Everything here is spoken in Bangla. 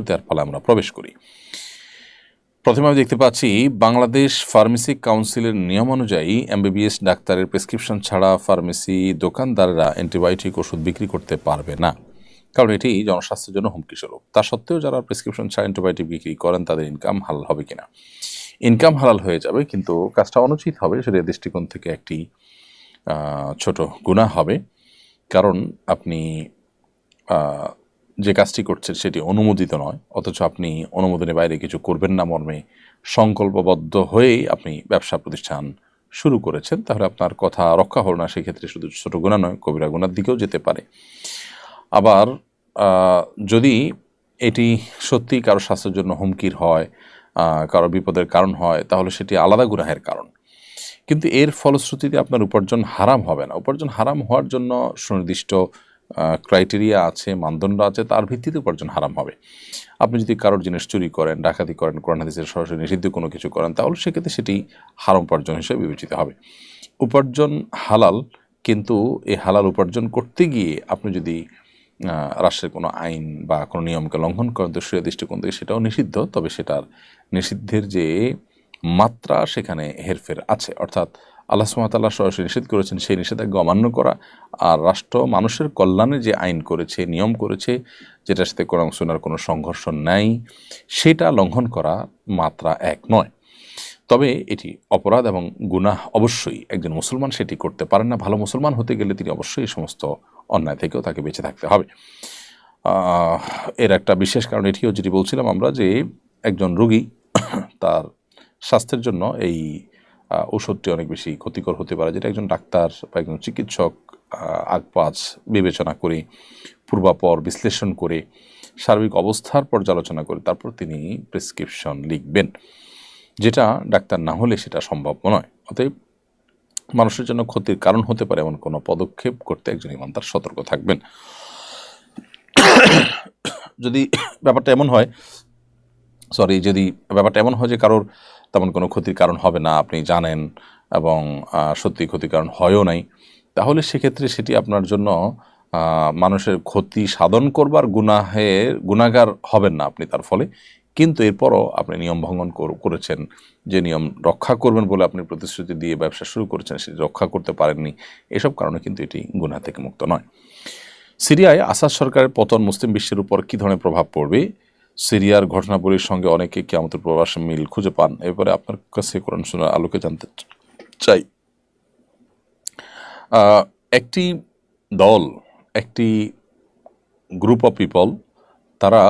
দেওয়ার ফলে আমরা প্রবেশ করি। প্রথমে আমি দেখতে পাচ্ছি বাংলাদেশ ফার্মেসি কাউন্সিলের নিয়ম অনুযায়ী এমবিবিএস ডাক্তারের প্রেসক্রিপশন ছাড়া ফার্মেসি দোকানদাররা অ্যান্টিবায়োটিক ওষুধ বিক্রি করতে পারবে না, কারণ এটি জনস্বাস্থ্যের জন্য হুমকিস্বরূপ। তা সত্ত্বেও যারা প্রেসক্রিপশন ছাড়া অ্যান্টিবায়োটিক বিক্রি করেন তাদের ইনকাম হালাল হবে কিনা? ইনকাম হালাল হয়ে যাবে, কিন্তু কাজটা অনুচিত হবে, সেটা দৃষ্টিকোণ থেকে একটি ছোট গুনাহ হবে। কারণ আপনি যে কাজটি করছেন সেটি অনুমোদিত নয়, অথচ আপনি অনুমোদনের বাইরে কিছু করবেন না মর্মে সংকল্পবদ্ধ হয়েই আপনি ব্যবসা প্রতিষ্ঠান শুরু করেছেন। তাহলে আপনার কথা রক্ষা হল না, সেক্ষেত্রে শুধু ছোট গুনাহ নয়, কবিরা গুনার দিকেও যেতে পারে। আবার যদি এটি সত্যি কারো স্বাস্থ্যের জন্য হুমকির হয়, কারো বিপদের কারণ হয়, তাহলে সেটি আলাদা গুনাহের কারণ। কিন্তু এর ফলশ্রুতিতে আপনার উপার্জন হারাম হবে না। উপার্জন হারাম হওয়ার জন্য সুনির্দিষ্ট ক্রাইটেরিয়া আছে, মানদণ্ড আছে, তার ভিত্তিতে উপার্জন হারাম হবে। আপনি যদি কারোর জিনিস চুরি করেন, ডাকাতি করেন, কোরআন হাদিসের সরাসরি নিষিদ্ধ কোনো কিছু করেন, তাহলে সেক্ষেত্রে সেটি হারাম উপার্জন হিসেবে বিবেচিত হবে। উপার্জন হালাল, কিন্তু এই হালাল উপার্জন করতে গিয়ে আপনি যদি রাষ্ট্রের কোনো আইন বা কোনো নিয়মকে লঙ্ঘন করেন, তো সে দৃষ্টিকোণ থেকে সেটাও নিষিদ্ধ। তবে সেটার নিষিদ্ধের যে মাত্রা, সেখানে হেরফের আছে। অর্থাৎ আল্লাহ সুবহানাহু ওয়া তাআলা সরাসরি নিষেধ করেছেন, সেই নিষেধাজ্ঞা অমান্য করা, আর রাষ্ট্র মানুষের কল্যাণে যে আইন করেছে, নিয়ম করেছে, যেটার সাথে কোরআন সুন্নাহর কোনো সংঘর্ষ নাই, সেটা লঙ্ঘন করা মাত্রা এক নয়। তবে এটি অপরাধ এবং গুনাহ অবশ্যই। একজন মুসলমান সেটি করতে পারেন না। ভালো মুসলমান হতে গেলে তিনি অবশ্যই এই সমস্ত অন্যায় থেকেও তাকে বেঁচে থাকতে হবে। এর একটা বিশেষ কারণ এটিও, যেটি বলছিলাম আমরা, যে একজন রোগী তার স্বাস্থ্যের জন্য এই ওষুধটি অনেক বেশি ক্ষতিকর হতে পারে, যেটা একজন ডাক্তার বা একজন চিকিৎসক আগপাছ বিবেচনা করে, পূর্বাপর বিশ্লেষণ করে, সার্বিক অবস্থার পর্যালোচনা করে তারপর তিনি প্রেসক্রিপশন লিখবেন, যেটা ডাক্তার না হলে সেটা সম্ভব নয়। অতএব মানুষের জন্য ক্ষতির কারণ হতে পারে এমন কোনো পদক্ষেপ করতে একজন ইমানদার সতর্ক থাকবেন। যদি ব্যাপারটা এমন হয় যে কারোর তেমন কোনো ক্ষতির কারণ হবে না, আপনি জানেন, এবং সত্যি ক্ষতির কারণ হয়ও নাই, তাহলে সেক্ষেত্রে সেটি আপনার জন্য মানুষের ক্ষতি সাধন করবার গুনাহগার হবেন না আপনি তার ফলে। কিন্তু এরপরও আপনি নিয়ম ভঙ্গন করেছেন, যে নিয়ম রক্ষা করবেন বলে আপনি প্রতিশ্রুতি দিয়ে ব্যবসা শুরু করেছেন, সেটি রক্ষা করতে পারেননি। এসব কারণে কিন্তু এটি গুনাহ থেকে মুক্ত নয়। সিরিয়ায় আসাদ সরকারের পতন মুসলিম বিশ্বের উপর কী ধরনের প্রভাব পড়বে? সিরিয়ার ঘটনাবলীর সঙ্গে অনেকে কিয়ামতের প্রবাসে মিল খুঁজে পান। এবারে আপনার কাছে কোরআন সুন্নাহর আলোকে জানতে চাই। একটি দল, একটি গ্রুপ অফ পিপল, তারা